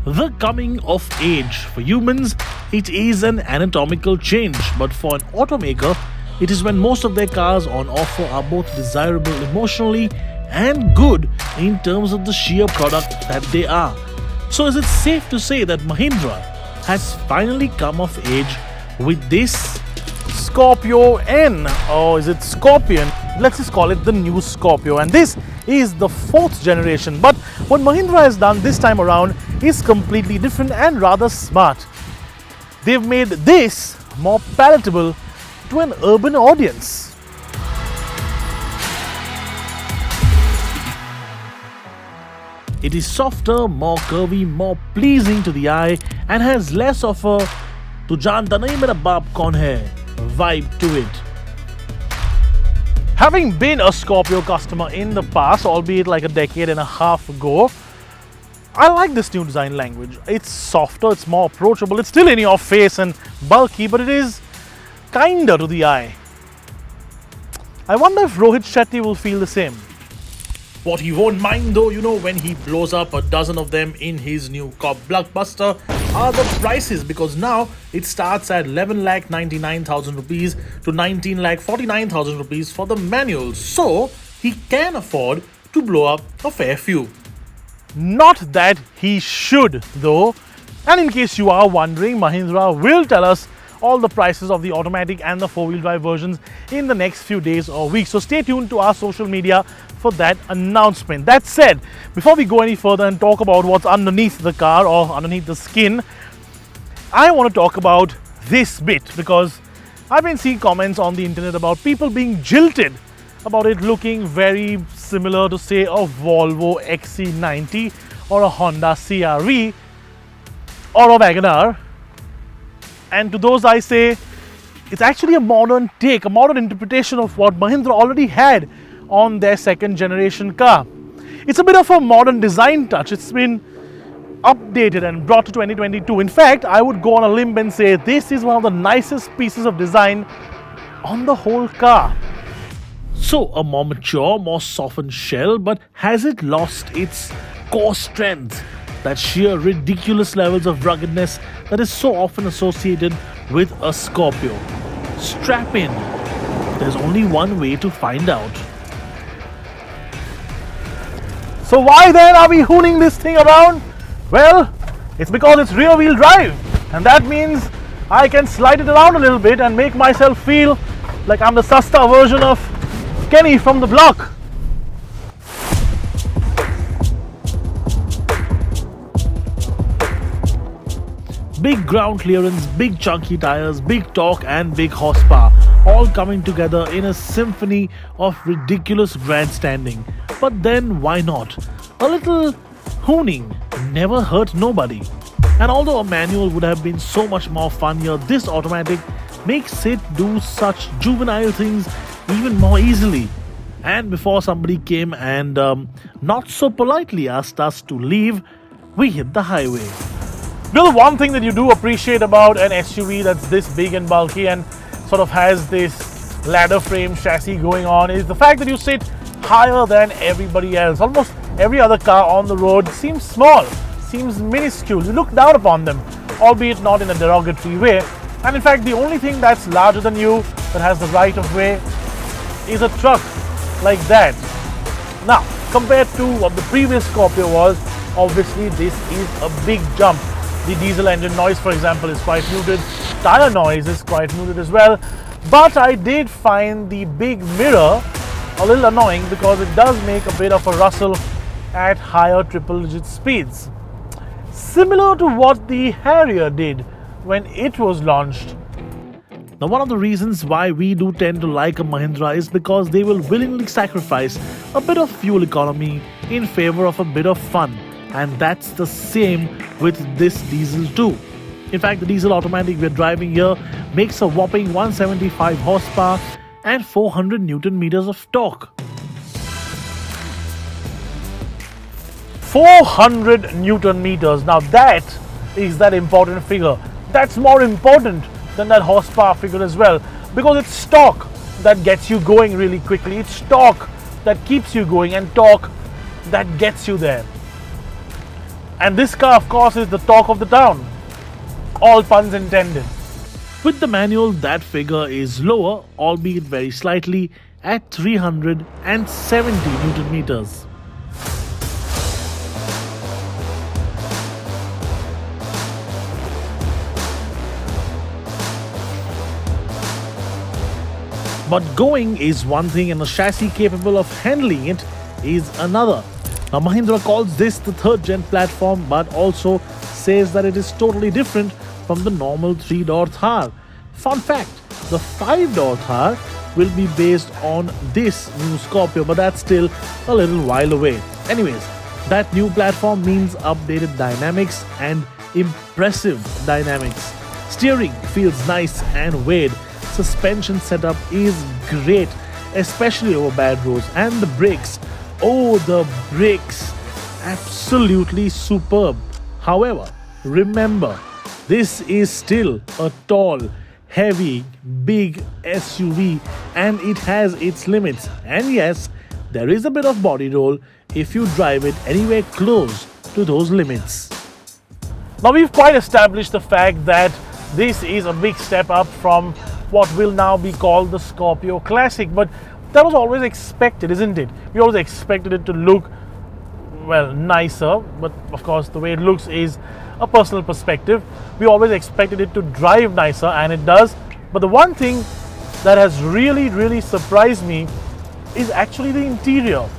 The coming of age. For humans, it is an anatomical change, but for an automaker, it is when most of their cars on offer are both desirable emotionally and good in terms of the sheer product that they are. So is it safe to say that Mahindra has finally come of age with this Scorpio-N, or is it Scorpion? Let's just call it the new Scorpio, and this is the 4th generation. But what Mahindra has done this time around is completely different and rather smart. They've made this more palatable to an urban audience. It is softer, more curvy, more pleasing to the eye, and has less of a "tu janta nahi mera baap kaun hai" vibe to it. Having been a Scorpio customer in the past, albeit like a decade and a half ago, I like this new design language. It's softer, it's more approachable, it's still in your face and bulky, but it is kinder to the eye. I wonder if Rohit Shetty will feel the same. What he won't mind though, when he blows up a dozen of them in his new cop Blockbuster, are the prices, because now it starts at 11,99,000 rupees to 19,49,000 rupees for the manual. So he can afford to blow up a fair few. Not that he should though. And in case you are wondering, Mahindra will tell us all the prices of the automatic and the 4-wheel drive versions in the next few days or weeks. So stay tuned to our social media for that announcement. That said, before we go any further and talk about what's underneath the car or underneath the skin, I want to talk about this bit, because I've been seeing comments on the internet about people being jilted about it looking very similar to, say, a Volvo XC90 or a Honda CR-V or a Wagon-R. And to those I say, it's actually a modern take, a modern interpretation of what Mahindra already had on their 2nd generation car. It's a bit of a modern design touch. It's been updated and brought to 2022. In fact, I would go on a limb and say this is one of the nicest pieces of design on the whole car. So a more mature, more softened shell, but has it lost its core strength? That sheer ridiculous levels of ruggedness that is so often associated with a Scorpio. Strap in. There's only one way to find out. So why then are we hooning this thing around? Well, it's because it's rear wheel drive, and that means I can slide it around a little bit and make myself feel like I'm the Sasta version of Kenny from the block. Big ground clearance, big chunky tires, big torque and big horsepower, all coming together in a symphony of ridiculous grandstanding. But then why not? A little hooning never hurt nobody. And although a manual would have been so much more fun here, this automatic makes it do such juvenile things even more easily. And before somebody came and not so politely asked us to leave, we hit the highway. The one thing that you do appreciate about an SUV that's this big and bulky and sort of has this ladder frame chassis going on is the fact that you sit higher than everybody else. Almost every other car on the road seems small, seems minuscule. You look down upon them, albeit not in a derogatory way. And in fact, the only thing that's larger than you, that has the right of way, is a truck like that. Now, compared to what the previous Scorpio was, obviously this is a big jump. The diesel engine noise, for example, is quite muted. Tire noise is quite muted as well. But I did find the big mirror a little annoying because it does make a bit of a rustle at higher triple-digit speeds. Similar to what the Harrier did when it was launched. Now, one of the reasons why we do tend to like a Mahindra is because they will willingly sacrifice a bit of fuel economy in favor of a bit of fun. And that's the same with this diesel too. In fact, the diesel automatic we're driving here makes a whopping 175 horsepower and 400 Newton meters of torque. 400 Newton meters. Now that is that important figure. That's more important than that horsepower figure as well, because it's torque that gets you going really quickly. It's torque that keeps you going and torque that gets you there. And this car, of course, is the talk of the town. All puns intended. With the manual, that figure is lower, albeit very slightly, at 370 Newton meters. But going is one thing and a chassis capable of handling it is another. Now Mahindra calls this the 3rd gen platform but also says that it is totally different from the normal 3-door Thar. Fun fact, the 5-door Thar will be based on this new Scorpio, but that's still a little while away. Anyways, that new platform means updated dynamics and impressive dynamics. Steering feels nice and weighed. Suspension setup is great, especially over bad roads, and the brakes, oh the brakes, absolutely superb. However, remember, this is still a tall, heavy, big SUV and it has its limits. And yes, there is a bit of body roll if you drive it anywhere close to those limits. Now we've quite established the fact that this is a big step up from what will now be called the Scorpio Classic, but that was always expected, isn't it? We always expected it to look, well, nicer, but of course the way it looks is a personal perspective. We always expected it to drive nicer, and it does. But the one thing that has really surprised me is actually the interior.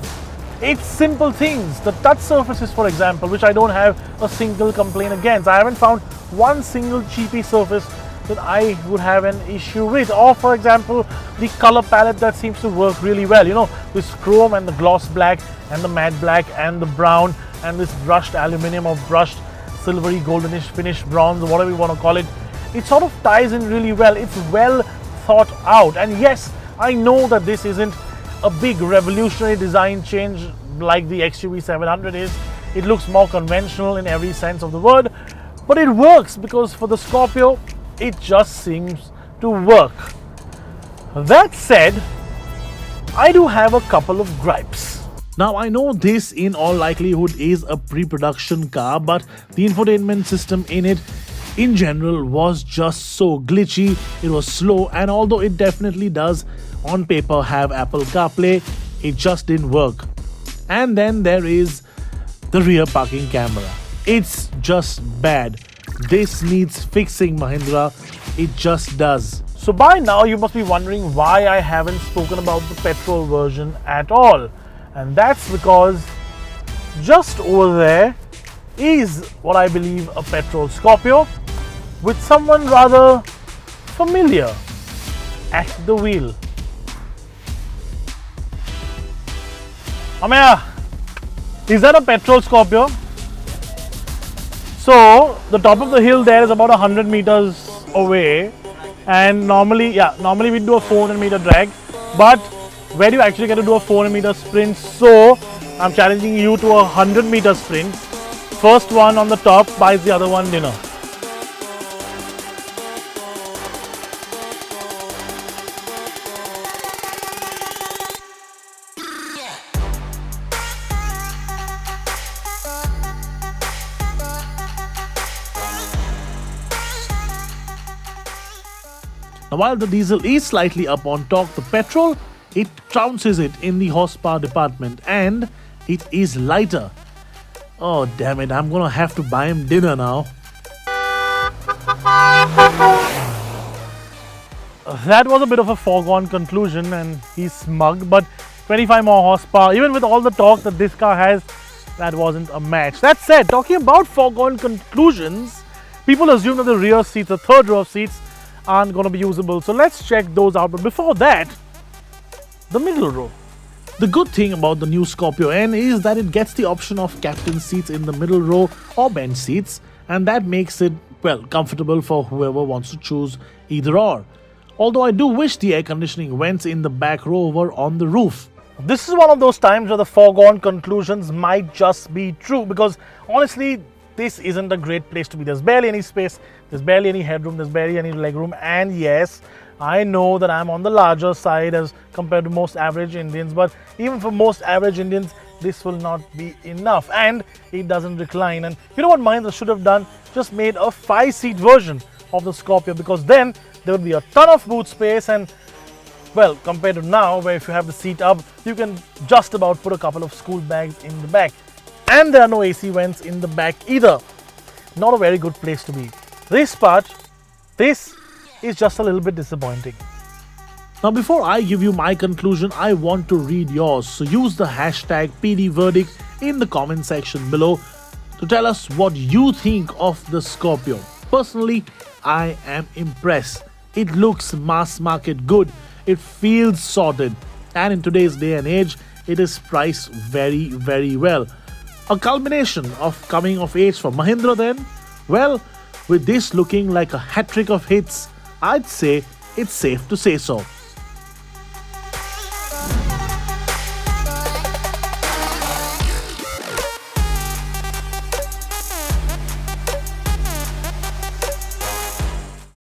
It's simple things. The touch surfaces, for example, which I don't have a single complaint against. I haven't found one single cheapy surface that I would have an issue with. Or for example, the color palette that seems to work really well. You know, this chrome and the gloss black and the matte black and the brown and this brushed aluminum or brushed silvery goldenish finish bronze, or whatever you want to call it. It sort of ties in really well. It's well thought out. And yes, I know that this isn't a big revolutionary design change like the XUV 700 is. It looks more conventional in every sense of the word, but it works because for the Scorpio, it just seems to work. That said, I do have a couple of gripes. Now I know this in all likelihood is a pre-production car, but the infotainment system in it in general was just so glitchy, it was slow, and although it definitely does on paper have Apple CarPlay, it just didn't work. And then there is the rear parking camera. It's just bad. This needs fixing, Mahindra. It just does. So by now you must be wondering why I haven't spoken about the petrol version at all. And that's because just over there is what I believe a petrol Scorpio with someone rather familiar at the wheel. Amaya, is that a petrol Scorpio? So the top of the hill there is about 100 meters away, and normally we do a 400 meter drag, but where do you actually get to do a 400 meter sprint? So I'm challenging you to a 100 meter sprint. First one on the top buys the other one dinner. Now while the diesel is slightly up on torque, the petrol, it trounces it in the horsepower department, and it is lighter. Oh damn it, I'm gonna have to buy him dinner now. That was a bit of a foregone conclusion and he's smug, but 25 more horsepower, even with all the torque that this car has, that wasn't a match. That said, talking about foregone conclusions, people assume that the rear seats, the third row of seats, aren't going to be usable. So let's check those out. But before that, the middle row. The good thing about the new Scorpio-N is that it gets the option of captain seats in the middle row or bench seats, and that makes it, well, comfortable for whoever wants to choose either or. Although I do wish the air conditioning vents in the back row were on the roof. This is one of those times where the foregone conclusions might just be true, because honestly, this isn't a great place to be. There's barely any space, there's barely any headroom, there's barely any legroom, and yes, I know that I'm on the larger side as compared to most average Indians, but even for most average Indians, this will not be enough, and it doesn't recline. And you know what Mahindra should have done? Just made a 5-seat version of the Scorpio, because then there would be a ton of boot space, and well, compared to now where if you have the seat up, you can just about put a couple of school bags in the back. And there are no AC vents in the back either. Not a very good place to be. This is just a little bit disappointing. Now, before I give you my conclusion, I want to read yours. So use the hashtag PDVerdict in the comment section below to tell us what you think of the Scorpio. Personally, I am impressed. It looks mass market good. It feels sorted. And in today's day and age, it is priced very, very well. A culmination of coming of age for Mahindra then? Well, with this looking like a hat-trick of hits, I'd say it's safe to say so.